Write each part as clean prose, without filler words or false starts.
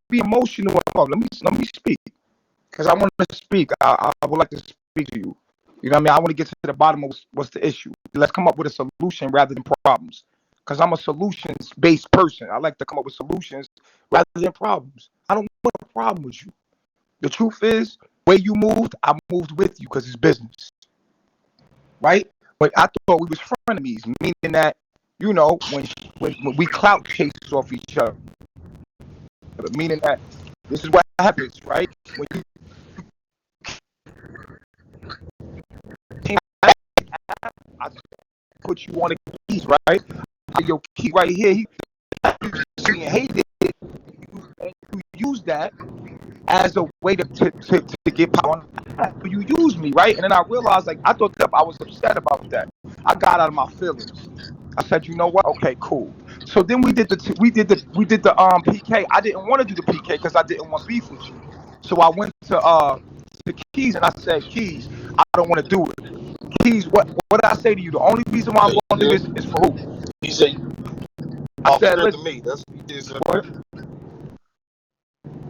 be emotional. Let me speak, because I want to speak. I would like to speak to you. You know what I mean? I want to get to the bottom of what's the issue. Let's come up with a solution rather than problems. Because I'm a solutions-based person. I like to come up with solutions rather than problems. I don't want a problem with you. The truth is, the way you moved, I moved with you because it's business, right? But I thought we was frenemies, meaning that, you know, when we clout chasers off each other, meaning that this is what happens, right? When you came out, I put you on the keys, right? Your key right here, he hated it, and you use that as a way to get power. You use me, right? And then I realized, like, I thought that I was upset about that. I got out of my feelings. I said, you know what? Okay, cool. So then we did the PK. I didn't want to do the PK because I didn't want beef with you. So I went to Keys and I said, Keys, I don't want to do it. Keys, what did I say to you? The only reason why I'm going to do this is for who? He said, I said, listen, to me. That's what he did. What?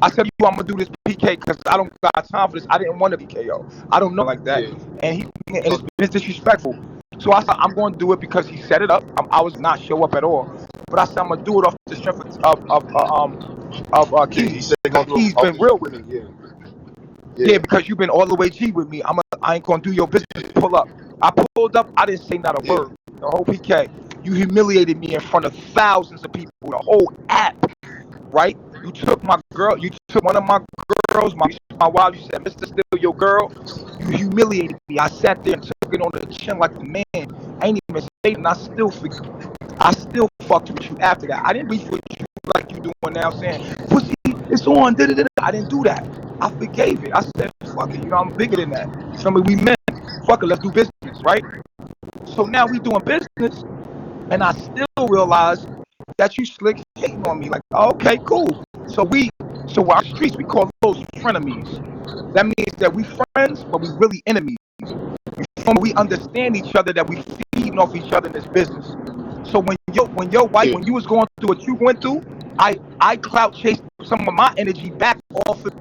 I said, I'm gonna do this PK because I don't got time for this. I didn't want to PKO. I don't know like that, and it's disrespectful. So I said, I'm going to do it because he set it up. I was not show up at all, but I said I'm gonna do it off the strength of Keys. He said He's been real with me. Yeah, because you've been all the way G with me. I ain't gonna do your business. Pull up. I pulled up. I didn't say not a word. The whole PK. You humiliated me in front of thousands of people. The whole app, right? You took my girl. You took one of my girls, my wife. You said, Mr. Still your girl. You humiliated me. I sat there and took it on the chin like a man. I ain't even say it, and I still fucked with you after that. I didn't beef with you like you doing now, saying, pussy, it's on. I didn't do that. I forgave it. I said, fuck it. You know, I'm bigger than that. We men. Fuck it. Let's do business, right? So now we doing business, and I still realize that you slick hating on me. Like, okay, cool. So our streets, we call those frenemies. That means that we friends, but we really enemies. We understand each other, that we feeding off each other in this business. So when your wife, when you was going through what you went through, I clout chased some of my energy back off of.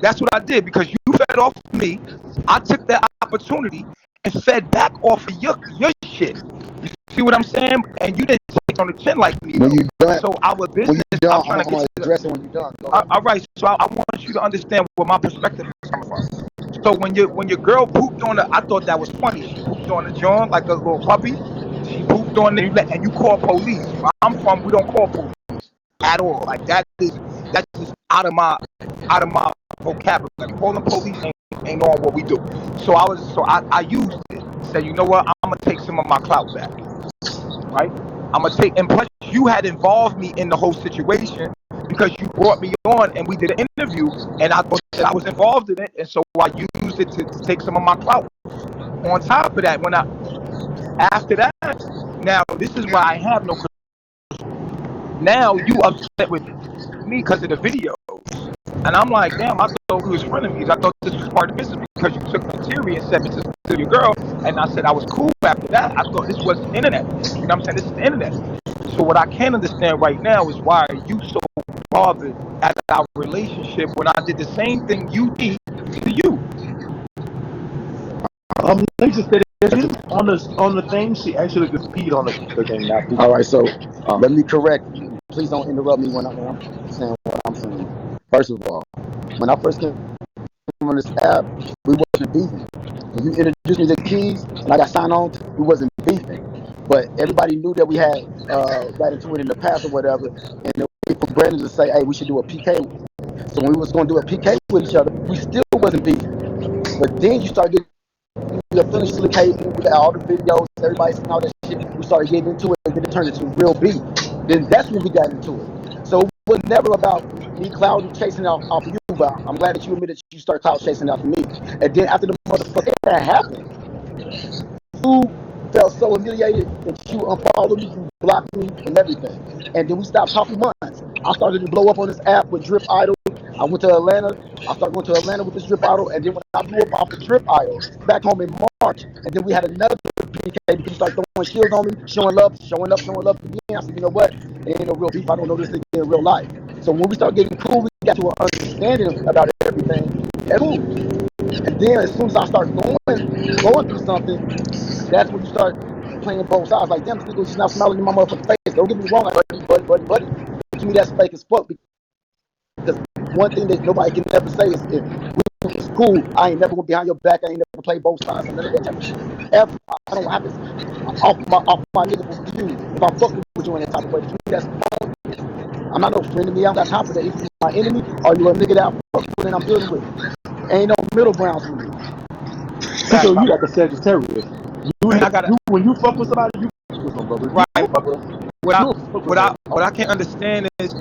That's what I did, because you fed off of me. I took that opportunity and fed back off of your shit. You see what I'm saying? And you didn't take on the chin like me. When you done, so our business, when you done, I'm trying to address it when you're done. All right, so I want you to understand where my perspective is coming from. So when your girl pooped on I thought that was funny. She pooped on the joint like a little puppy. She pooped on and you call police. Where I'm from, we don't call police at all. Like that's just out of my vocabulary. Calling police ain't on what we do. So I used it. Said, you know what? I'm gonna take some of my clout back. Right? I'm gonna take, and plus you had involved me in the whole situation because you brought me on and we did an interview, and I thought that I was involved in it, and so I used it to take some of my clout. On top of that, after that, now this is why I have no. Now you upset with me because of the videos, and I'm like, damn, I thought we was frenemies. I thought this was part of the business because you took material and said this is still your girl, and I said I was cool after that. I thought this was the internet. You know what I'm saying? This is the internet. So what I can't understand right now is why are you so bothered at our relationship when I did the same thing you did to you? Lisa said on the thing, she actually just peed on the thing. Not all right, so let me correct. Please don't interrupt me when I'm saying what I'm saying. First of all, when I first came on this app, we wasn't beefing. When you introduced me to Keys and I got signed on, we wasn't beefing. But everybody knew that we had got into it in the past or whatever, and then wait for Brandon to say, hey, we should do a PK. So when we was going to do a PK with each other, we still wasn't beefing. But then you start getting your feelings slick, we got all the videos, everybody saying all that shit. We started getting into it, and then it turned into real beef. Then that's when we got into it. So it was never about me cloud chasing off of you, but I'm glad that you admitted that you start cloud chasing off of me. And then after the motherfucker that happened, you felt so humiliated that you unfollowed me, you blocked me, and everything. And then we stopped talking months. I started to blow up on this app with Drip Idol. I went to Atlanta. I started going to Atlanta with this Drip Idol, and then when I blew up off the Drip Idol, back home in March, and then we had another PK because you started throwing shields on me, showing love again. I said, you know what? It ain't no real beef. I don't know this thing in real life. So So when we start getting cool, we got to an understanding about everything. That's cool. And then as soon as I start going through something, that's when you start playing both sides. Like, damn, this nigga was just not smiling in my motherfucking face. Don't get me wrong, like, buddy. To me, that's fake as fuck. Because one thing that nobody can never say is if we was cool, I ain't never went behind your back. I ain't never played both sides. None of that type of shit. Ever. I don't have this off my nigga with you. If I'm fucking with you in that type of way, to me, that's wrong. I'm not no friend of me. I don't got time for that. Either you my enemy or you a nigga that I'm fucking with and I'm building with. Ain't no middle grounds with me. So you like a Sagittarius. When you fuck with somebody, you fuck with them, brother. Right. What I can't understand is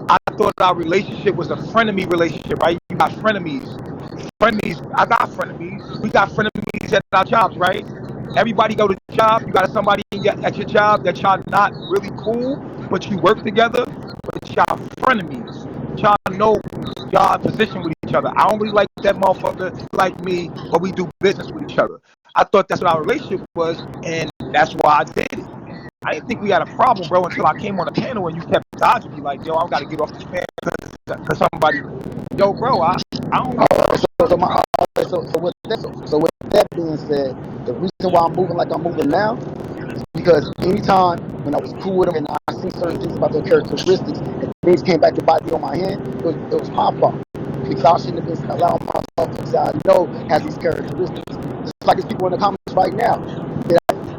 I thought our relationship was a frenemy relationship, right? You got frenemies. I got frenemies. We got frenemies at our jobs, right? Everybody go to job. You got somebody at your job that y'all not really cool, but you work together, but y'all frenemies. Y'all know y'all position with each other. I don't really like that motherfucker like me, but we do business with each other. I thought that's what our relationship was, and that's why I did it. I didn't think we had a problem, bro, until I came on the panel and you kept dodging me like, yo, I gotta get off this panel because somebody, yo, bro, I don't. So with that being said, the reason why I'm moving like I'm moving now is because anytime when I was cool with them and I see certain things about their characteristics and things came back to bite me on my hand, it was my fault. Because I shouldn't have been allowing myself to say I know has these characteristics. Just like there's people in the comments right now.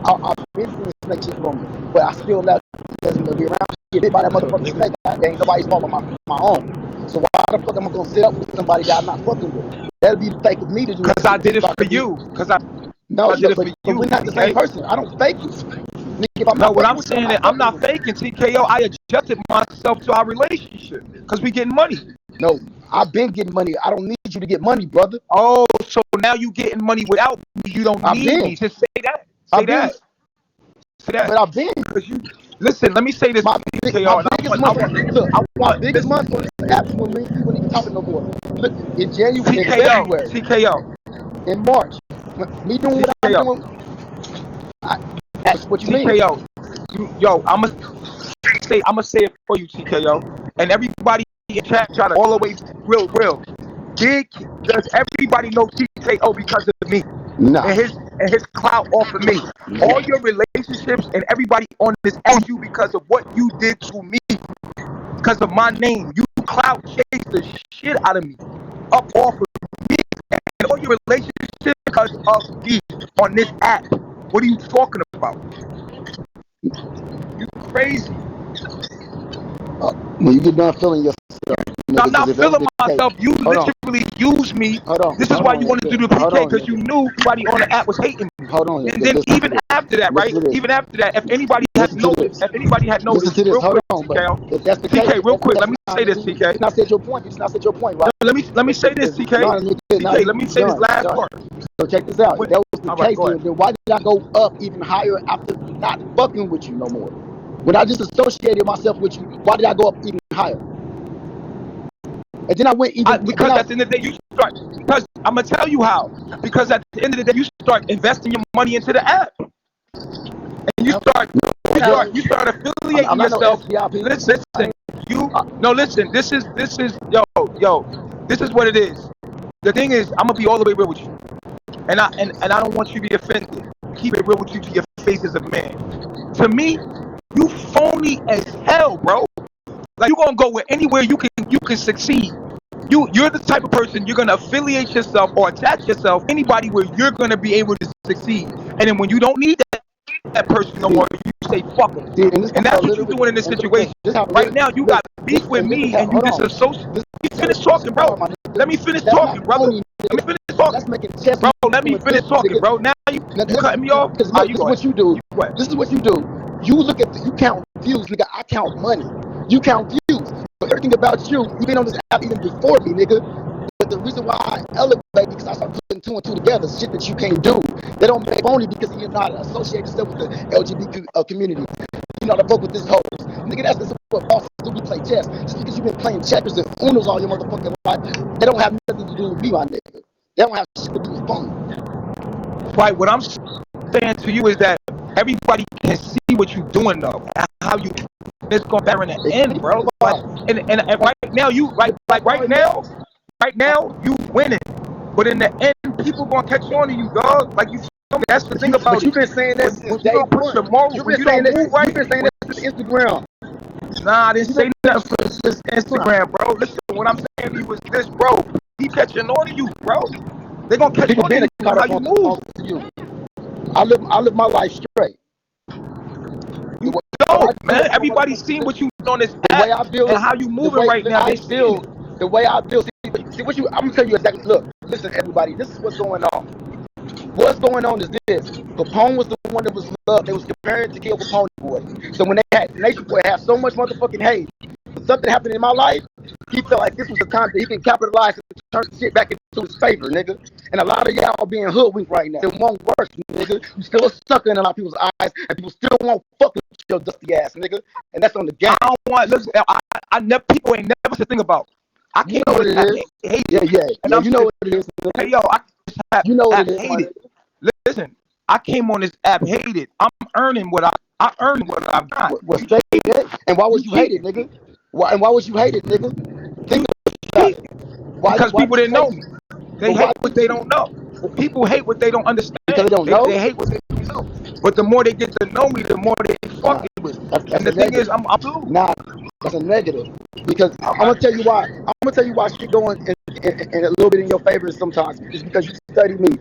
I've been seeing snake shit from me, but I still let them be around. Get hit by that motherfucking snake. That ain't nobody's fault but my own. So why the fuck am I gonna sit up with somebody that I'm not fucking with? That'd be fake of me to do. Because I did it for you. No, did it for you. But we're not the same person. I don't fake it. No, what I'm saying is I'm not faking TKO. I adjusted myself to our relationship because we getting money. No, I've been getting money. I don't need you to get money, brother. Oh, so now you getting money without me. You don't need me. Just say that. Say that. But I've been. Because you listen. Let me say this. My biggest month on this app when we weren't even talking no more. Look, in January, in February, TKO, in March, me doing what I'm doing. That's what you mean. TKO, I'ma say it for you, TKO, and everybody in chat trying to all the way real. Does everybody know TKO because of me? No. And his clout off of me. All your relationships and everybody on this ask you because of what you did to me. Because of my name. You clout chased the shit out of me. Up off of me. And all your relationships because of me on this app. What are you talking about? You crazy. When you get done feeling yourself. I'm not feeling myself. You literally used me. This is why you wanted to do the PK, because you knew everybody on the app was hating me. And then even after that, right? Even after that, if anybody had noticed, real quick, TK, real quick, let me say this, TK. You did not say your point. You did not say your point, right? Let me say this, TK. TK, let me say this last part. So check this out. If that was the case, then why did I go up even higher after not fucking with you no more? When I just associated myself with you, why did I go up even higher? And then I went even because at the end of the day you start. Because I'm gonna tell you how. Because at the end of the day you start investing your money into the app, and you start affiliating yourself. Listen, listen. This is This is what it is. The thing is, I'm gonna be all the way real with you, and I don't want you to be offended. Keep it real with you to your face as a man. To me, you phony as hell, bro. Like you gonna go where anywhere you can succeed. You're the type of person you're gonna affiliate yourself or attach yourself anybody where you're gonna be able to succeed. And then when you don't need that person no more, you say fuck him. And that's what you're doing in this situation. Right now you got beef with me and you disassociate. Finish talking, bro. Let me finish talking, brother. Let me finish talking, bro. Let me finish talking, bro. Now you cutting me off. This is what you do. This is what you do. You look at you count views, nigga. I count money. You count views. So everything about you, you've been on this app even before me, nigga. But the reason why I elevate because I start putting two and two together, shit that you can't do. They don't make phony because you're not associated yourself with the LGBT community. You know, to fuck with this hoes. Nigga, that's what bosses do. We play chess. Just because you've been playing checkers and Unos all your motherfucking life, they don't have nothing to do with me, my nigga. They don't have shit to do with phony. Right, what I'm saying to you is that everybody can see what you're doing though, how you it's gonna better in the end, bro. Like, and right now you right now you winning, but in the end, people gonna catch on to you, dog. Like you feel me? That's the thing about But you've been saying that when since you day don't push one. your morals, You've when been you saying don't that. move right. You've been saying that since Instagram. Nah, I didn't say nothing for this Instagram, bro. Listen, what I'm saying to you is this, bro. He catching on to you, bro. They gonna catch People on to been you caught how up you on move. you. I live my life straight. You don't, man. Everybody's seen what you on this The way app I build, and how you moving right now. They see it. the way I build. See what you. I'm gonna tell you exactly. Look, listen, everybody. This is what's going on. What's going on is this: Capone was the one that was loved. They was comparing to kill Capone boy. So when they had Nation Boy have so much motherfucking hate, something happened in my life. He felt like this was the time that he can capitalize and turn shit back into his favor, nigga. And a lot of y'all being hoodwinked right now. It won't work, nigga. You still a sucker in a lot of people's eyes, and people still won't fuck with your dusty ass, nigga. And that's on the game. I don't want. Listen, I never. People ain't never to think about. I You can't know what it is. hate Yeah, it. yeah. And Yeah, I'm you know what it is. Hey, yo, I You know what it is, hate man. it. Listen, I came on this app hated. I'm earning what I earned what I've got. Well, straight that. And why would you hate it, nigga? Why would you hate it, nigga? Think about it. Because people didn't know hate me. They hate what they don't know. People hate what they don't understand. Because they don't know? They hate what they don't know. But the more they get to know me, the more they fucking with me. That's And the thing is, I'm blue. Nah, that's a negative. Because I'm gonna tell you why. I'm gonna tell you why shit going in a little bit in your favor sometimes. It's because you study me.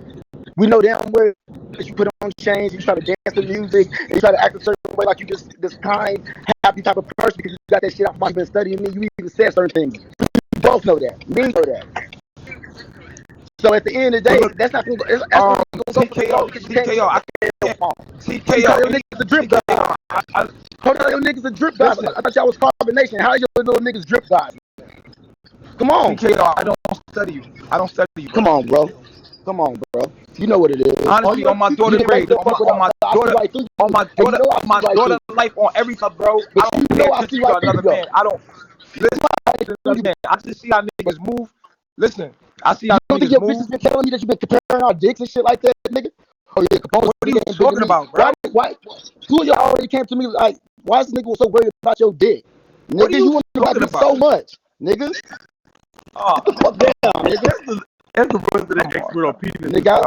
We know damn well that you put on chains, you try to dance to music, and you try to act a certain way like you just this kind, happy type of person because you got that shit out from been studying me. You even said certain things. We both know that. Me know that. So at the end of the day, that's not going to go TKO, niggas a drip god. Hold on, your niggas a drip god. I thought y'all was Carbonation. How your little niggas drip god? Come on. TKO, I don't study you. I don't study you. Come on, bro. Come on, bro. You know what it is. Honestly, on my daughter's grade, on my daughter life, on every stuff, bro. I don't pay attention to another man. I don't listen. I just see how niggas move. Listen, I see how you don't think niggas your move. bitches been telling me that you been comparing our dicks and shit like that, nigga? Oh yeah, Capone. What are you talking about, bro? Why? Two of y'all already came to me like, why is this nigga so worried about your dick? Nigga, What are you talking about so much, nigga. Get the fuck down, nigga. As the resident expert on penis, nigga,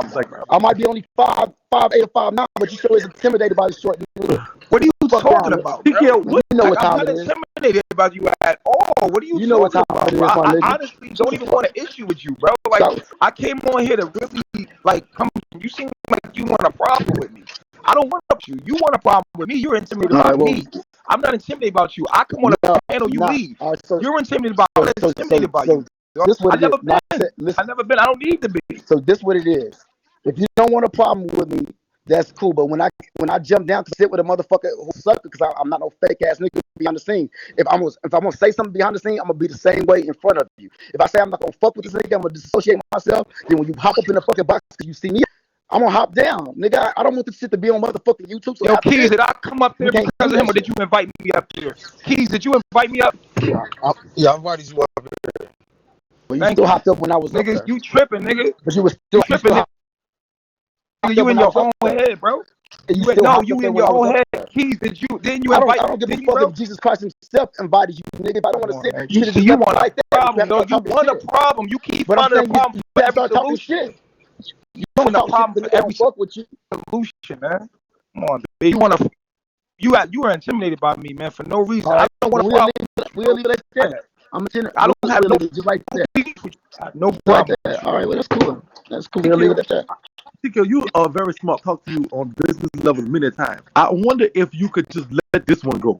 I might be only 5'8" or 5'9", but you sure is intimidated by the short nigga. What are you talking about, bro? You know what time I'm not it is. intimidated about you at all. What are you know what talking time about, it is, bro? my I nigga. honestly don't even want to issue with you, bro. Like, I came on here to really, like, come. You seem like you want a problem with me. I don't want you. You want a problem with me. You're intimidated about me. I'm not intimidated about you. I come on a panel, you leave. You're intimidated about me. I'm intimidated by you. I've never been. I've never been. I don't need to be. So this what it is. If you don't want a problem with me, that's cool. But when I jump down to sit with a motherfucker who sucker, because I'm not no fake ass nigga behind the scene. If I'm gonna say something behind the scene, I'm gonna be the same way in front of you. If I say I'm not gonna fuck with this nigga, I'm gonna dissociate myself. Then when you hop up in the fucking box because you see me, I'm gonna hop down, nigga. I don't want this shit to be on motherfucking YouTube. So yo, Keys, did I come up there because of him, or did you invite me up there? Keys, did you invite me up? Yeah, I invited you up there. But you still hopped up when I was niggas, up there. You tripping, nigga. But you was still tripping, nigga. You in your own head, bro. You in your own head. Keys, didn't you invite me? I don't give a fuck if Jesus Christ himself invited you, nigga. If I don't want to sit, you want like that problem, though. You want a problem. You keep finding a problem for every solution. You want a problem for every solution, man. Come on, baby. You are intimidated by me, man, for no reason. I don't want a problem. We'll leave it like that. I don't have no just like that. No problem. All right, well that's cool. That's cool. We'll leave it at that. TKO, you are very smart. Talk to you on business level many times. I wonder if you could just let this one go.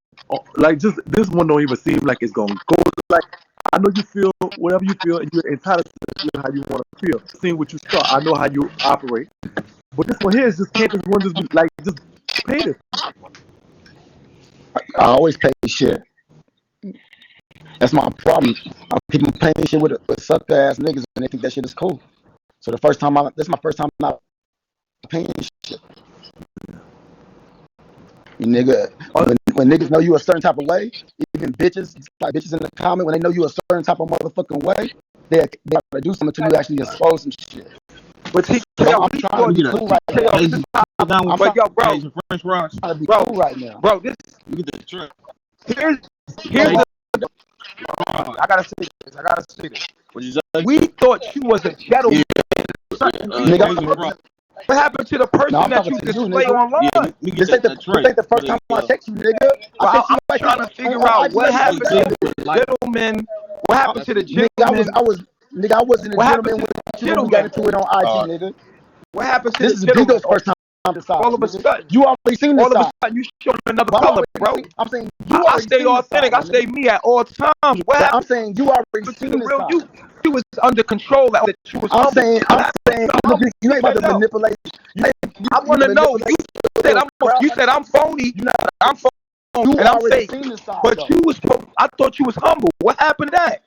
Like, just this one don't even seem like it's gonna go. Like, I know you feel whatever you feel, and you're entitled to feel how you want to feel. Seeing what you start, I know how you operate. But this one here is just can't just one just be like just pay this. I always pay shit. That's my problem. People paying shit with suck ass niggas, and they think that shit is cool. So this is my first time not paying shit. You nigga, when niggas know you a certain type of way, even bitches, like bitches in the comment, when they know you a certain type of motherfucking way, they gotta do something to you actually expose some shit. But I'm trying to be cool right now. I'm like, yo, bro, I'm trying to be cool right now. Bro, this You get the trip. here's the. I gotta say this. What you say? We thought you was a gentleman. Nigga, What happened to the person No, I'm that talking you to you, display nigga. online? Yeah, me get this ain't that the Trey. first time I text you, nigga. Well, I text you I'm like trying to figure out what happened to the gentleman. What happened to the Nigga, gentleman? I wasn't a What happened gentleman to when the we got gentleman? into it on IG, nigga. What happened to This the is gentleman? Digo's first time this side. All of a nigga. sudden, You already seen this all of a side. sudden, you showing another But color, bro. I'm saying you I already stay seen this authentic. side, I stay nigga. me at all times. What I'm happened saying you already to seen the this real side. you? Was under control. That you was I'm humble. saying look, you ain't about to manipulate. I want to know. You said I'm phony. I'm phony, You and I'm already fake. seen this side, But though. I thought you was humble. What happened to that?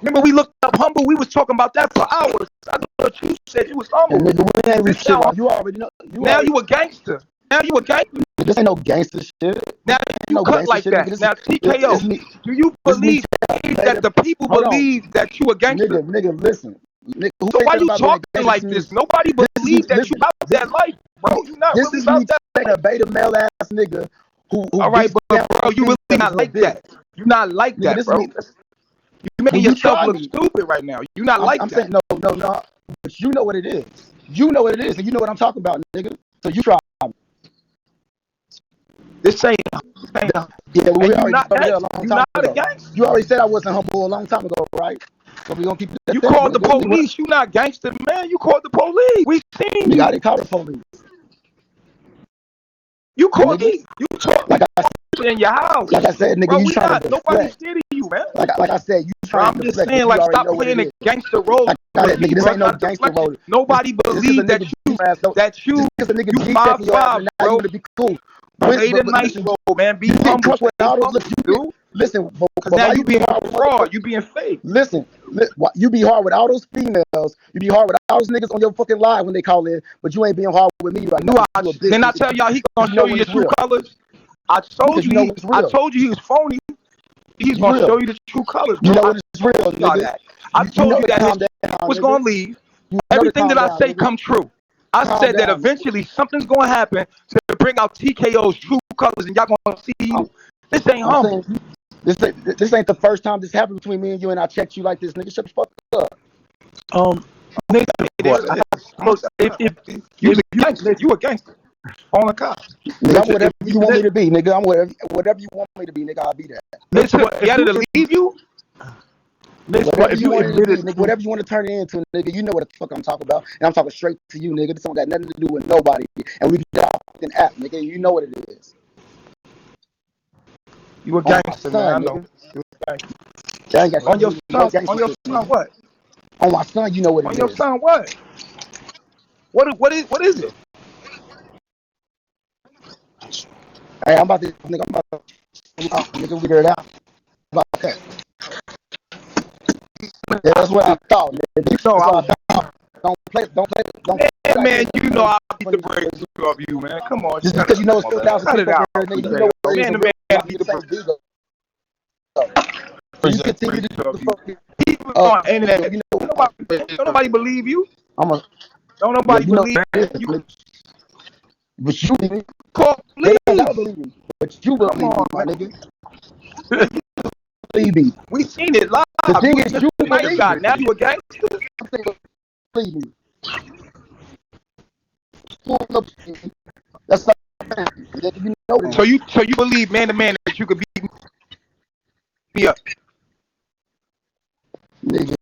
Remember, we looked up humble. We was talking about that for hours. I thought you said you was humble. And nigga, we ain't This shit. now- You already know. Now you a gangster. Now you a gangster. This ain't no gangster shit. Now you No cut gangster like shit, that. nigga. This Now is TKO, me. do you This me believe that the people Hold on. believe that you a gangster? Nigga, listen. Nigga, who So said why that you about being a talking gangster? like this? Nobody believes that you about that life, bro. You not This really is me about that. saying a beta male ass nigga who All right, beats but down bro, you females really not in like a that. bitch. You not like Nigga, that, this bro. me. You making Well, you yourself try look me. stupid right now. You not like I'm that. saying no. But you know what it is. You know what it is, and you know what I'm talking about, nigga. So you try. This ain't. Yeah, And we you already not covered that a gangster. long You time not a ago. gangster. You already said I wasn't humble a long time ago, right? So we gonna keep that. You thing, called the nigga. police. You not gangster, man. You called the police. We seen Nigga, you. I didn't call the police. You called Nigga. me. You talked Like I in your house. Like I said, nigga, Bro, you we trying not. to Nobody deflect. scared of you, man. Like I said, you Bro, trying I'm to just deflect. saying, You like, already stop know what playing it the is. gangster role. Like, with me, nigga, this bro. ain't no Stop gangster deflecting. role. Nobody This is a believes that nigga you ass. that you Just because a nigga you G-checking your ass, 5'5", and now bro. you gonna be cool. Play the But nice listen, role, man. Be you get humble. caught with Stay all those humble, looks. dude. Listen, but Because now why you you be being hard with fraud. You being fake. Listen, you be hard with all those females. You be hard with all those niggas on your fucking live when they call in, but you ain't being hard with me right now. You a bitch. Then I tell y'all he gonna You know show you when your it's true real. colors. I told Because you you, know when it's I real. told you he was phony. He's You gonna real. show you the true colors. You bro. know when it's real, told y'all nigga. that. I You told know you to that calm his down, was nigga. gonna leave. You know to Everything calm that I down, say nigga. come true. I Calm said that down, eventually something's gonna happen to bring out TKO's true colors, and y'all gonna see you. This ain't I'm humble. saying this ain't the first time this happened between me and you, and I checked you like this, nigga. Shut the fuck up. Nigga, It is. look, if You a gangster. On the cop. Nigga, I'm whatever you want me to be, nigga. I'm whatever you want me to be, nigga. I'll be that. Listen, he had to leave you. Whatever if you you want it to be, admitted nigga. Whatever you want to turn it into, nigga. You know what the fuck I'm talking about, and I'm talking straight to you, nigga. This don't got nothing to do with nobody, and we get out fucking app, nigga. You know what it is. You a On my gangster, son, man. I know. nigga. That ain't got On your shit to do with no son. gangster On your shit, son, nigga. what? On my son, you know what On it your is. son, what? What is it? Hey, I'm about to, nigga, we figure it out. About that. Yeah, that's what I thought, nigga. That's what I thought. Don't play. Yeah, man, you know I'll beat the brakes off you, man. Come on. Just because you know it's 4,000 cut it people out. here, nigga, you know what it is. Man, And man, real beat the the same brakes. Vigo. You continue to do the fucking People on the internet. you know, Don't nobody believe you. don't Nobody believe you. But you believe. Call They don't gotta police. believe me. But you believe me, my nigga. Believe me. We seen it live. The thing is, you Nice believe guy. me. Now you a gangster. Believe me. That's not you know it. So you believe man to man that you could beat me up. Nigga,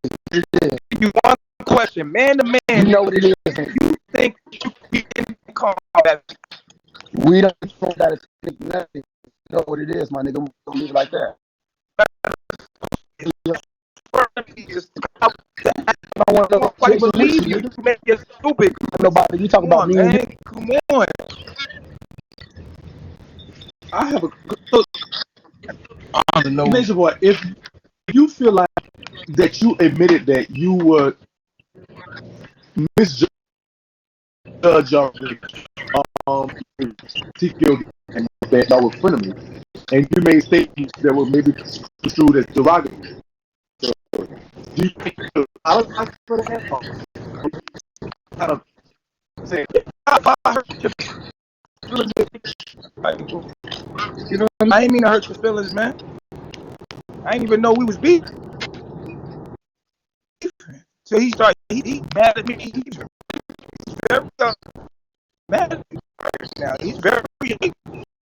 You one question, man to man. you know what it is. You think you could be in combat? We don't gotta think nothing. You know what it is, my nigga. Don't leave it like that. Nobody believe you. You make it stupid. Nobody. You talk Come about on, me, man. Come on. I have a look. I don't know. Major boy, if you feel like that you admitted that you were misjudged already, TKO and that was friend of me, and you made statements that were maybe construed as derogatory. So, do you think you apologize for that? Kind of saying, I heard you. feelings. Like, you know, I ain't mean to hurt your feelings, man. I didn't even know we was beefing. So he started. He mad at me. He's very mad at me right now. He's very